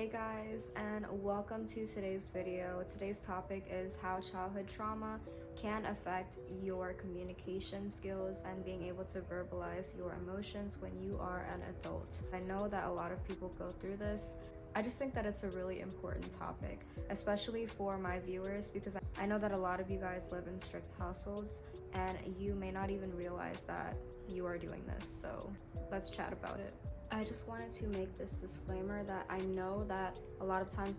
Hey guys, and welcome to today's video. Today's topic is how childhood trauma can affect your communication skills and being able to verbalize your emotions when you are an adult. I know that a lot of people go through this. I just think that it's a really important topic, especially for my viewers, because I know that a lot of you guys live in strict households and you may not even realize that you are doing this. So let's chat about it. I just wanted to make this disclaimer that I know that a lot of times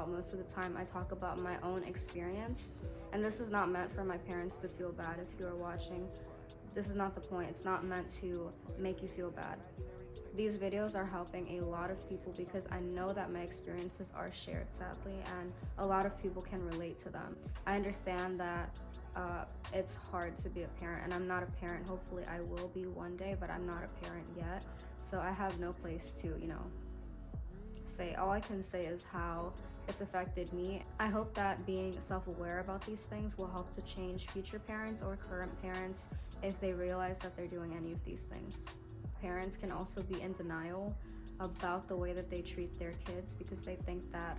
most of the time I talk about my own experience, and this is not meant for my parents to feel bad if you are watching. This is not the point. It's not meant to make you feel bad. These videos are helping a lot of people because I know that my experiences are shared, sadly, and a lot of people can relate to them. I understand that it's hard to be a parent, and I'm not a parent. Hopefully I will be one day, but I'm not a parent yet, so I have no place to say. All I can say is how it's affected me. I hope that being self-aware about these things will help to change future parents or current parents if they realize that they're doing any of these things. Parents can also be in denial about the way that they treat their kids because they think that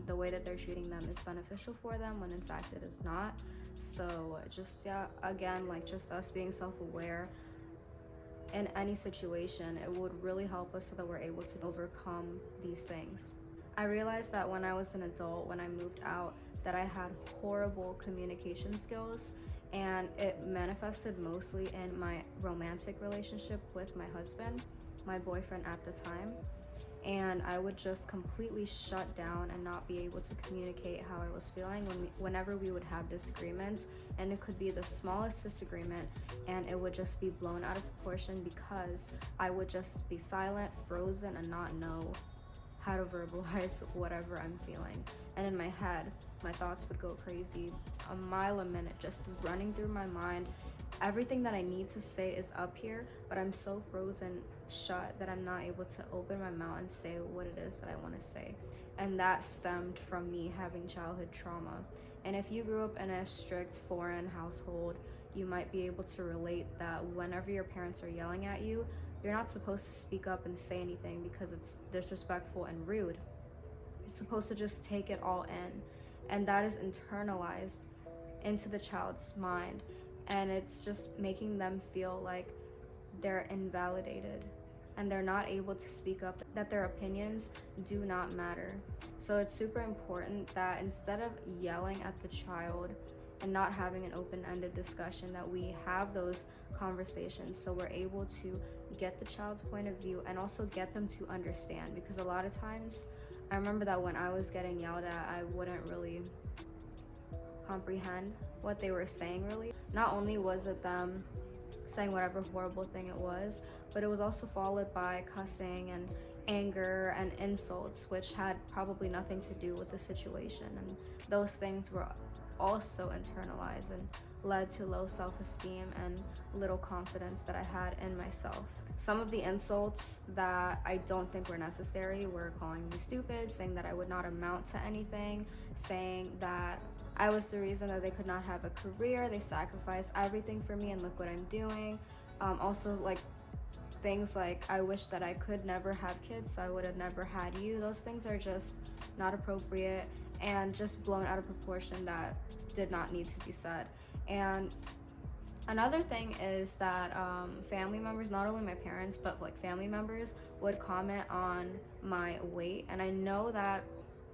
the way that they're treating them is beneficial for them when in fact it is not. So just just us being self-aware in any situation, it would really help us so that we're able to overcome these things. I realized that when I was an adult, when I moved out, that I had horrible communication skills, and it manifested mostly in my romantic relationship with my husband, my boyfriend at the time. And I would just completely shut down and not be able to communicate how I was feeling whenever we would have disagreements, and it could be the smallest disagreement and it would just be blown out of proportion because I would just be silent, frozen, and not know how to verbalize whatever I'm feeling. And in my head, my thoughts would go crazy, a mile a minute, just running through my mind. Everything that I need to say is up here, but I'm so frozen shut that I'm not able to open my mouth and say what it is that I want to say. And that stemmed from me having childhood trauma. And if you grew up in a strict foreign household, you might be able to relate that whenever your parents are yelling at you, you're not supposed to speak up and say anything because it's disrespectful and rude. You're supposed to just take it all in. And that is internalized into the child's mind. And it's just making them feel like they're invalidated and they're not able to speak up, that their opinions do not matter. So it's super important that instead of yelling at the child and not having an open-ended discussion, that we have those conversations so we're able to get the child's point of view and also get them to understand. Because a lot of times I remember that when I was getting yelled at, I wouldn't really comprehend what they were saying really. Not only was it them saying whatever horrible thing it was, but it was also followed by cussing and anger and insults, which had probably nothing to do with the situation. And those things were also internalized and led to low self-esteem and little confidence that I had in myself. Some of the insults that I don't think were necessary were calling me stupid, saying that I would not amount to anything, saying that I was the reason that they could not have a career, they sacrificed everything for me and look what I'm doing. Also like things like, I wish that I could never have kids so I would have never had you. Those things are just not appropriate and just blown out of proportion that did not need to be said. And another thing is that family members, not only my parents, but like family members would comment on my weight. And I know that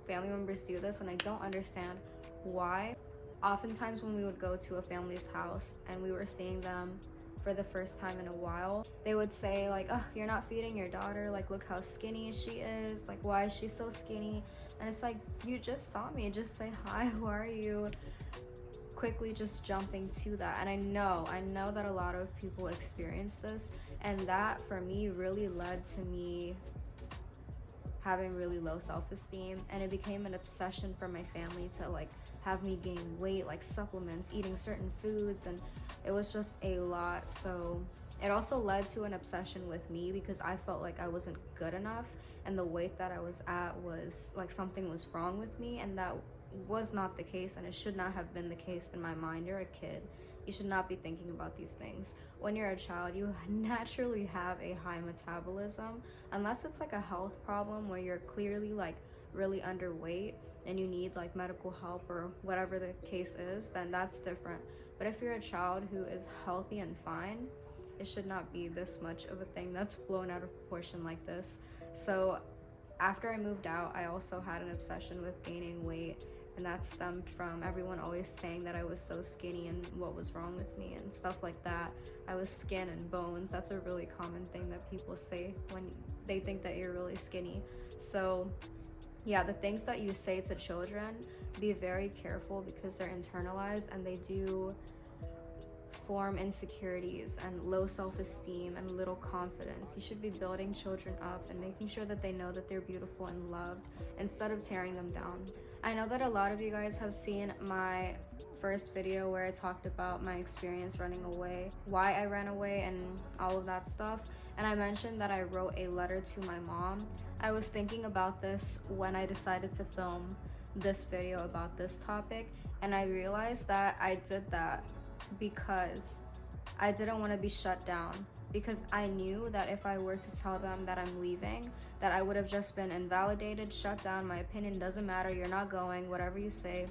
family members do this and I don't understand why. Oftentimes when we would go to a family's house and we were seeing them for the first time in a while, they would say like, oh, you're not feeding your daughter, like look how skinny she is, like why is she so skinny? And it's like, you just saw me, just say hi, who are you? Quickly just jumping to that. And I know that a lot of people experience this, and that for me really led to me having really low self-esteem, and it became an obsession for my family to like have me gain weight, like supplements, eating certain foods, and it was just a lot. So it also led to an obsession with me because I felt like I wasn't good enough, and the weight that I was at was like something was wrong with me, and that was not the case, and it should not have been the case in my mind. You're a kid, You should not be thinking about these things. When you're a child, you naturally have a high metabolism, unless it's like a health problem where you're clearly like really underweight and you need like medical help or whatever the case is, then that's different. But if you're a child who is healthy and fine, it should not be this much of a thing that's blown out of proportion like this. So after I moved out, I also had an obsession with gaining weight, and that stemmed from everyone always saying that I was so skinny and what was wrong with me and stuff like that. I was skin and bones. That's a really common thing that people say when they think that you're really skinny. So yeah, the things that you say to children, be very careful because they're internalized and they do form insecurities and low self-esteem and little confidence. You should be building children up and making sure that they know that they're beautiful and loved instead of tearing them down. I know that a lot of you guys have seen my first video where I talked about my experience running away, why I ran away and all of that stuff, and I mentioned that I wrote a letter to my mom. I was thinking about this when I decided to film this video about this topic, and I realized that I did that because I didn't want to be shut down, because I knew that if I were to tell them that I'm leaving, that I would have just been invalidated, shut down, my opinion doesn't matter, you're not going, whatever you say,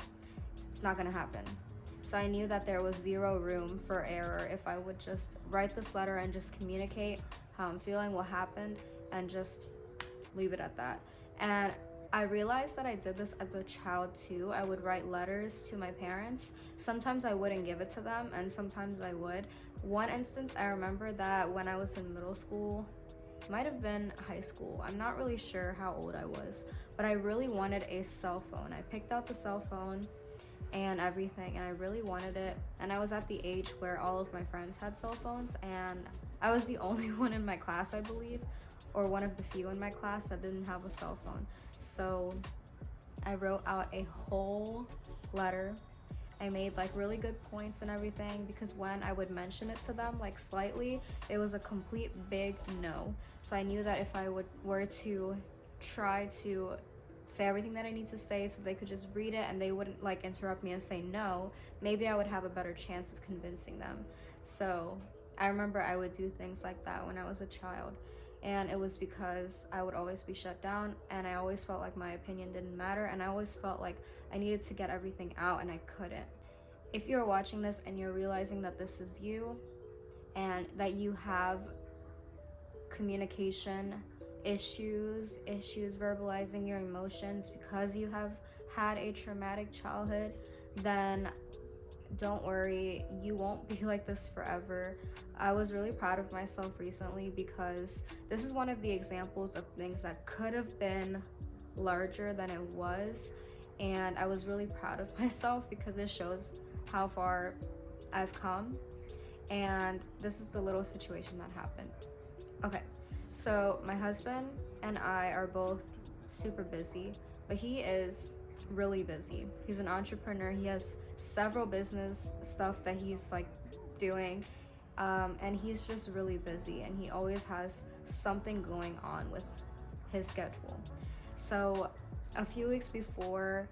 it's not gonna happen. So I knew that there was zero room for error if I would just write this letter and just communicate how I'm feeling, what happened, and just leave it at that. And I realized that I did this as a child too. I would write letters to my parents. Sometimes I wouldn't give it to them, and sometimes I would. One instance, I remember that when I was in middle school, it might have been high school, I'm not really sure how old I was, but I really wanted a cell phone. I picked out the cell phone and everything, and I really wanted it. And I was at the age where all of my friends had cell phones, and I was the only one in my class, I believe, or one of the few in my class that didn't have a cell phone. So I wrote out a whole letter. I made like really good points and everything, because when I would mention it to them like slightly, it was a complete big no. So I knew that if I were to try to say everything that I need to say so they could just read it and they wouldn't like interrupt me and say no, maybe I would have a better chance of convincing them. So I remember I would do things like that when I was a child. And it was because I would always be shut down, and I always felt like my opinion didn't matter, and I always felt like I needed to get everything out and I couldn't. If you're watching this and you're realizing that this is you and that you have communication issues verbalizing your emotions because you have had a traumatic childhood, then don't worry, you won't be like this forever. I was really proud of myself recently because this is one of the examples of things that could have been larger than it was, and I was really proud of myself because it shows how far I've come. And this is the little situation that happened. Okay, so my husband and I are both super busy, but he is really busy. He's an entrepreneur. He has several business stuff that he's like doing, and he's just really busy, and he always has something going on with his schedule. So a few weeks before,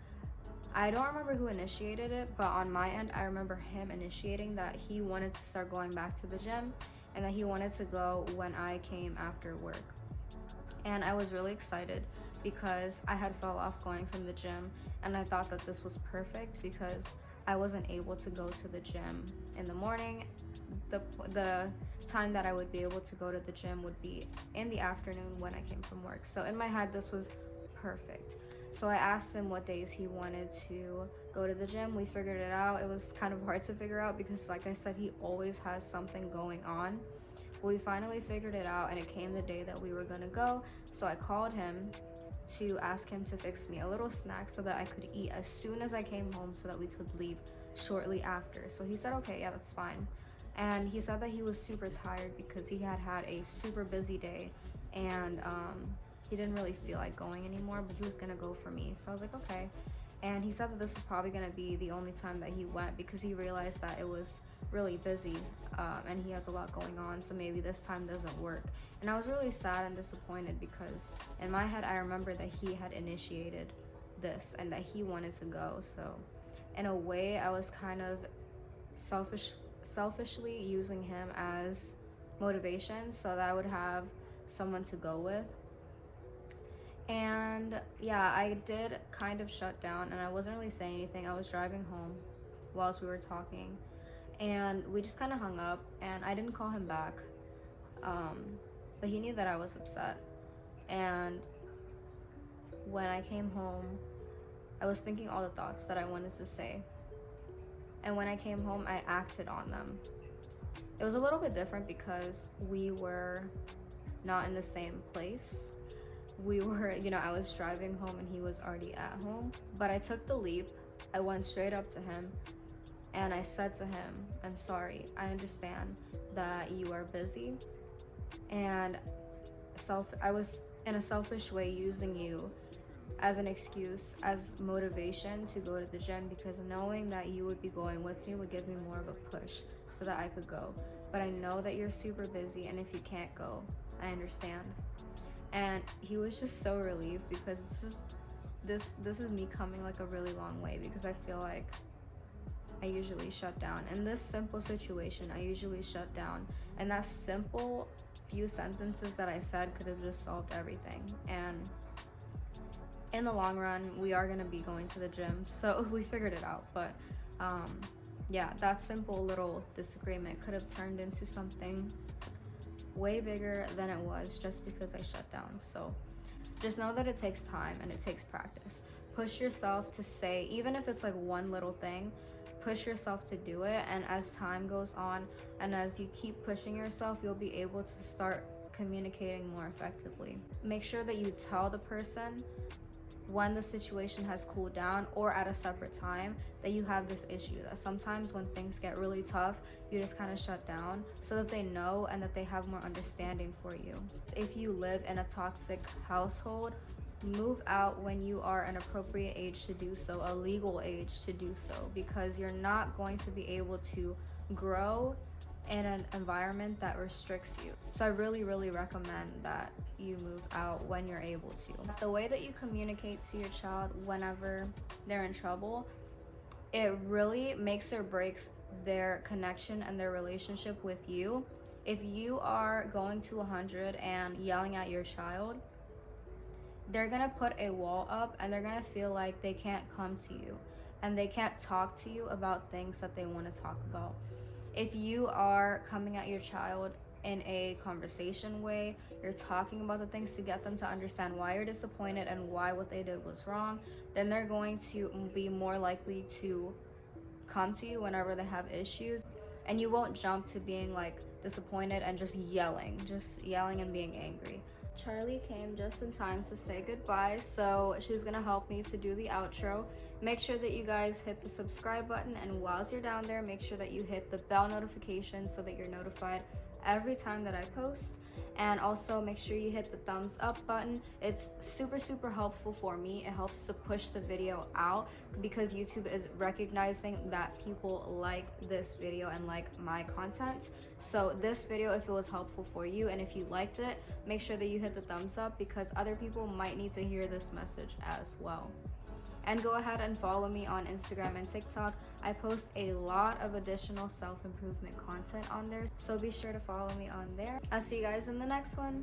I don't remember who initiated it, but on my end I remember him initiating that he wanted to start going back to the gym and that he wanted to go when I came after work. And I was really excited because I had fell off going from the gym, and I thought that this was perfect because I wasn't able to go to the gym in the morning. The time that I would be able to go to the gym would be in the afternoon when I came from work. So in my head, this was perfect. So I asked him what days he wanted to go to the gym. We figured it out. It was kind of hard to figure out because, like I said, he always has something going on. We finally figured it out, and it came the day that we were gonna go. So I called him to ask him to fix me a little snack so that I could eat as soon as I came home so that we could leave shortly after. So he said, okay, yeah, that's fine. And he said that he was super tired because he had had a super busy day, and he didn't really feel like going anymore, but he was gonna go for me. So I was like, okay. And he said that this was probably gonna be the only time that he went because he realized that it was really busy, and he has a lot going on, so maybe this time doesn't work. And I was really sad and disappointed because in my head I remember that he had initiated this and that he wanted to go. So in a way I was kind of selfishly using him as motivation so that I would have someone to go with. And yeah, I did kind of shut down and I wasn't really saying anything. I was driving home whilst we were talking, and we just kind of hung up, and I didn't call him back. But he knew that I was upset. And when I came home, I was thinking all the thoughts that I wanted to say. And when I came home, I acted on them. It was a little bit different because we were not in the same place. We were, I was driving home and he was already at home. But I took the leap. I went straight up to him and I said to him, I'm sorry. I understand that you are busy. And I was in a selfish way using you as an excuse, as motivation to go to the gym, because knowing that you would be going with me would give me more of a push so that I could go. But I know that you're super busy, and if you can't go, I understand. And he was just so relieved, because this is me coming like a really long way, because I feel like I usually shut down. In this simple situation, I usually shut down, and that simple few sentences that I said could have just solved everything. And in the long run, we are gonna be going to the gym, so we figured it out. But yeah, that simple little disagreement could have turned into something way bigger than it was just because I shut down. So just know that it takes time and it takes practice. Push yourself to say, even if it's like one little thing, push yourself to do it. And as time goes on and as you keep pushing yourself, you'll be able to start communicating more effectively. Make sure that you tell the person when the situation has cooled down, or at a separate time, that you have this issue. That sometimes when things get really tough, you just kind of shut down, so that they know and that they have more understanding for you. If you live in a toxic household, move out when you are an appropriate age to do so, a legal age to do so, because you're not going to be able to grow in an environment that restricts you. So I really recommend that you move out when you're able to. The way that you communicate to your child whenever they're in trouble, it really makes or breaks their connection and their relationship with you. If you are going to 100 and yelling at your child, they're gonna put a wall up and they're gonna feel like they can't come to you and they can't talk to you about things that they want to talk about. If you are coming at your child in a conversation way, you're talking about the things to get them to understand why you're disappointed and why what they did was wrong, then they're going to be more likely to come to you whenever they have issues. And you won't jump to being like disappointed and just yelling and being angry. Charlie came just in time to say goodbye, so she's gonna help me to do the outro. Make sure that you guys hit the subscribe button, and whilst you're down there, make sure that you hit the bell notification so that you're notified every time that I post. And also make sure you hit the thumbs up button. It's super helpful for me. It helps to push the video out, because YouTube is recognizing that people like this video and like my content. So this video, if it was helpful for you and if you liked it, make sure that you hit the thumbs up, because other people might need to hear this message as well. And go ahead and follow me on Instagram and TikTok. I post a lot of additional self-improvement content on there, so be sure to follow me on there. I'll see you guys in the next one.